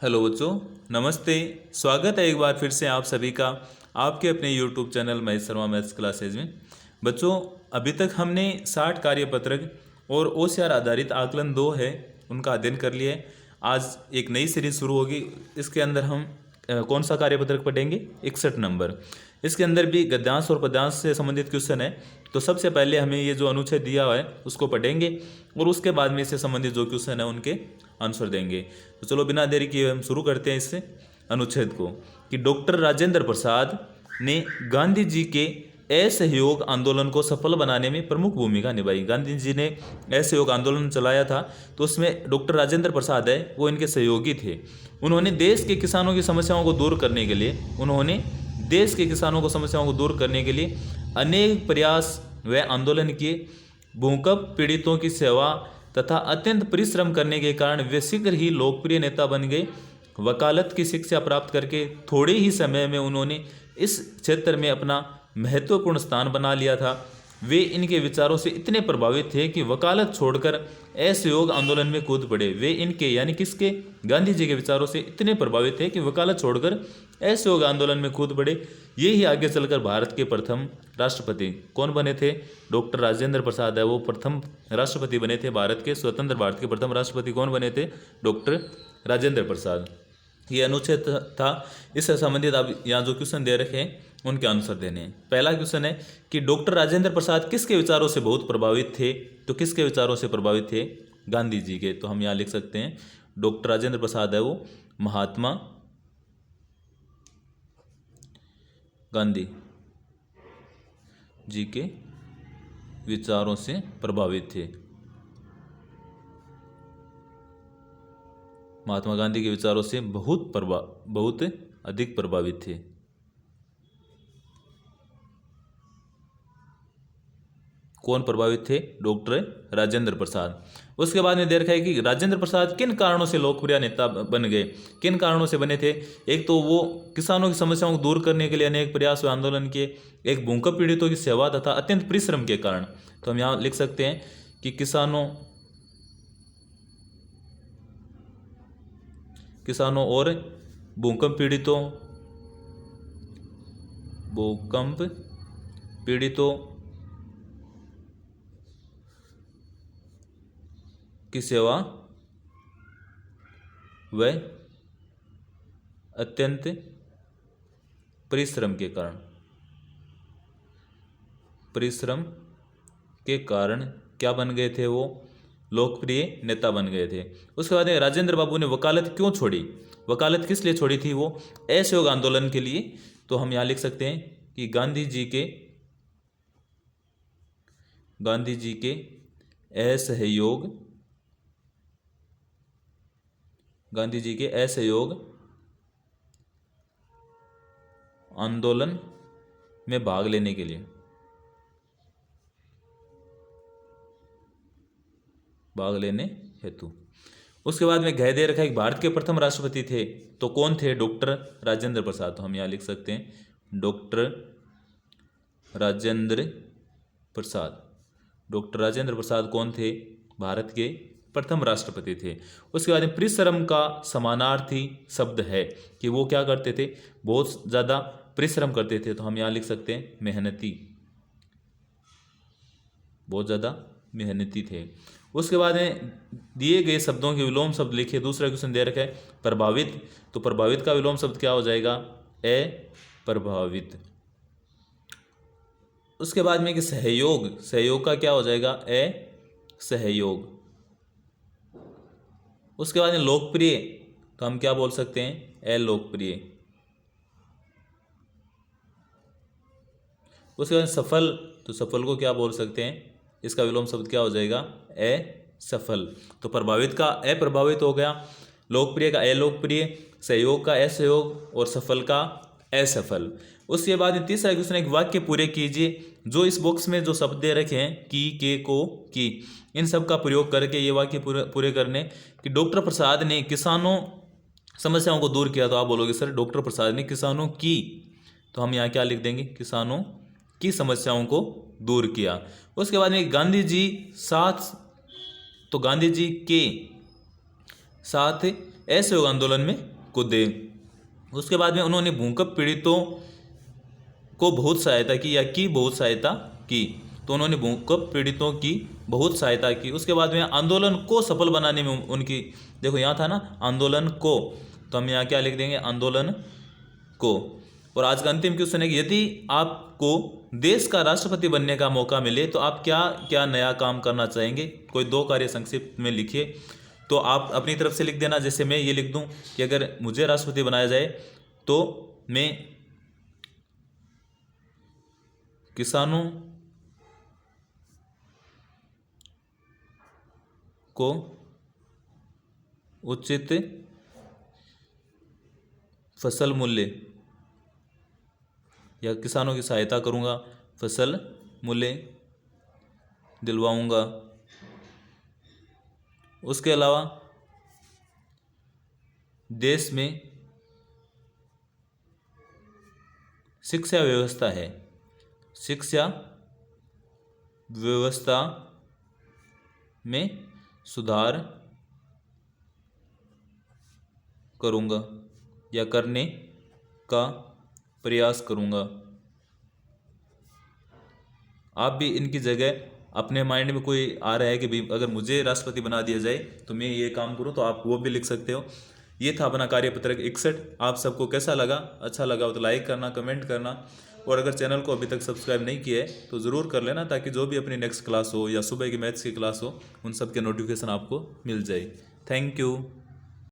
Hello बच्चों, नमस्ते। स्वागत है एक बार फिर से आप सभी का आपके अपने YouTube channel Mahesh Sharma maths classes में। बच्चों, अभी तक हमने 60 कार्यपत्रक और ओसीआर आधारित आकलन 2 है उनका अध्ययन कर लिया है। आज एक नई सीरीज शुरू होगी। इसके अंदर हम कौन सा कार्यपत्रक पढ़ेंगे? 61 नंबर। इसके अंदर भी गद्यांश और पद्यांश से संबंधित क्वेश्चन है। तो सबसे पहले हमें ये जो अनुच्छेद दिया हुआ है उसको पढ़ेंगे और उसके बाद में इससे संबंधित जो क्वेश्चन है उनके आंसर देंगे। तो चलो बिना देरी किए हम शुरू करते हैं इससे अनुच्छेद को कि डॉक्टर राजेंद्र प्रसाद ने गांधी जी के असहयोग आंदोलन को सफल बनाने में प्रमुख भूमिका निभाई। गांधी जी ने असहयोग आंदोलन चलाया था, तो उसमें डॉक्टर राजेंद्र प्रसाद है वो इनके सहयोगी थे। उन्होंने देश के किसानों की समस्याओं को दूर करने के लिए अनेक प्रयास व आंदोलन किए। भूकंप पीड़ितों की सेवा तथा अत्यंत परिश्रम करने के कारण वे शीघ्र ही लोकप्रिय नेता बन गए। वकालत की शिक्षा प्राप्त करके थोड़े ही समय में उन्होंने इस क्षेत्र में अपना महत्वपूर्ण स्थान बना लिया था। वे इनके विचारों से इतने प्रभावित थे कि वकालत छोड़कर असहयोग आंदोलन में कूद पड़े। वे इनके यानी किसके? गांधी जी के विचारों से इतने प्रभावित थे कि वकालत छोड़कर असहयोग आंदोलन में कूद पड़े। ये ही आगे चलकर भारत के प्रथम राष्ट्रपति कौन बने थे? डॉक्टर राजेंद्र प्रसाद है वो प्रथम राष्ट्रपति बने थे। भारत के स्वतंत्र भारत के प्रथम राष्ट्रपति कौन बने थे? डॉक्टर राजेंद्र प्रसाद। ये अनुच्छेद था। इससे संबंधित आप यहाँ जो क्वेश्चन दे रखे हैं उनके आंसर देने हैं। पहला क्वेश्चन है कि डॉक्टर राजेंद्र प्रसाद किसके विचारों से बहुत प्रभावित थे? तो किसके विचारों से प्रभावित थे? गांधी जी के। तो हम यहाँ लिख सकते हैं डॉक्टर राजेंद्र प्रसाद है वो महात्मा गांधी जी के विचारों से प्रभावित थे। महात्मा गांधी के विचारों से बहुत अधिक प्रभावित थे। कौन प्रभावित थे? डॉक्टर राजेंद्र प्रसाद। उसके बाद में दे रखा है कि राजेंद्र प्रसाद किन कारणों से लोकप्रिय नेता बन गए। किन कारणों से बने थे? एक तो वो किसानों की समस्याओं को दूर करने के लिए अनेक प्रयास व आंदोलन किए। एक भूकंप पीड़ितों की सेवा तथा अत्यंत परिश्रम के कारण। तो हम यहाँ लिख सकते हैं कि किसानों और भूकंप पीड़ितों की सेवा व अत्यंत परिश्रम के कारण क्या बन गए थे? वो लोकप्रिय नेता बन गए थे। उसके बाद राजेंद्र बाबू ने वकालत क्यों छोड़ी? वकालत किस लिए छोड़ी थी? वो असहयोग आंदोलन के लिए। तो हम यहाँ लिख सकते हैं कि गांधी जी के असहयोग आंदोलन में भाग लेने के लिए हेतु। उसके बाद में दे रखा है कि भारत के प्रथम राष्ट्रपति थे। तो कौन थे? डॉक्टर राजेंद्र प्रसाद। तो हम यहाँ लिख सकते हैं डॉक्टर राजेंद्र प्रसाद कौन थे? भारत के प्रथम राष्ट्रपति थे। उसके बाद में परिश्रम का समानार्थी शब्द है कि वो क्या करते थे? बहुत ज़्यादा परिश्रम करते थे। तो हम यहाँ लिख सकते हैं मेहनती, बहुत ज़्यादा मेहनती थे। उसके बाद में दिए गए शब्दों के विलोम शब्द लिखिए। दूसरा क्वेश्चन दे रखा है प्रभावित। तो प्रभावित का विलोम शब्द क्या हो जाएगा? अप्रभावित। उसके बाद में कि सहयोग का क्या हो जाएगा? असहयोग। उसके बाद में लोकप्रिय, तो हम क्या बोल सकते हैं? अलोकप्रिय। उसके बाद सफल, तो सफल को क्या बोल सकते हैं? इसका विलोम शब्द क्या हो जाएगा? असफल। तो प्रभावित का अप्रभावित हो गया, लोकप्रिय का अलोकप्रिय, सहयोग का असहयोग और सफल का असफल। उसके बाद तीसरा क्वेश्चन एक वाक्य पूरे कीजिए। जो इस बॉक्स में जो शब्द दे रखे हैं की, के, को, की, इन सब का प्रयोग करके ये वाक्य पूरे करने कि डॉक्टर प्रसाद ने किसानों समस्याओं को दूर किया। तो आप बोलोगे सर डॉक्टर प्रसाद ने किसानों की, तो हम यहाँ क्या लिख देंगे? किसानों की समस्याओं को दूर किया। उसके बाद में गांधी जी साथ, तो गांधी जी के साथ असहयोग आंदोलन में कूदे। उसके बाद में उन्होंने भूकंप पीड़ितों को बहुत सहायता की या की बहुत सहायता की, तो उन्होंने भूकंप पीड़ितों की बहुत सहायता की। उसके बाद में आंदोलन को सफल बनाने में उनकी, देखो यहाँ था ना आंदोलन को, तो हम यहाँ क्या लिख देंगे, आंदोलन को। और आज का अंतिम क्वेश्चन है कि यदि आपको देश का राष्ट्रपति बनने का मौका मिले तो आप क्या क्या नया काम करना चाहेंगे, कोई 2 कार्य संक्षिप्त में लिखिए। तो आप अपनी तरफ से लिख देना, जैसे मैं ये लिख दूं कि अगर मुझे राष्ट्रपति बनाया जाए तो मैं किसानों को उचित फसल मूल्य या किसानों की सहायता करूंगा, फसल मूल्य दिलवाऊंगा। उसके अलावा देश में शिक्षा व्यवस्था है, शिक्षा व्यवस्था में सुधार करूंगा या करने का प्रयास करूंगा। आप भी इनकी जगह अपने माइंड में कोई आ रहा है कि भाई अगर मुझे राष्ट्रपति बना दिया जाए तो मैं ये काम करूं, तो आप वो भी लिख सकते हो। ये था अपना कार्यपत्रक 61। आप सबको कैसा लगा, अच्छा लगा हो तो लाइक करना, कमेंट करना, और अगर चैनल को अभी तक सब्सक्राइब नहीं किया है तो ज़रूर कर लेना, ताकि जो भी अपनी नेक्स्ट क्लास हो या सुबह की मैथ्स की क्लास हो उन सब के नोटिफिकेशन आपको मिल जाए। Thank you.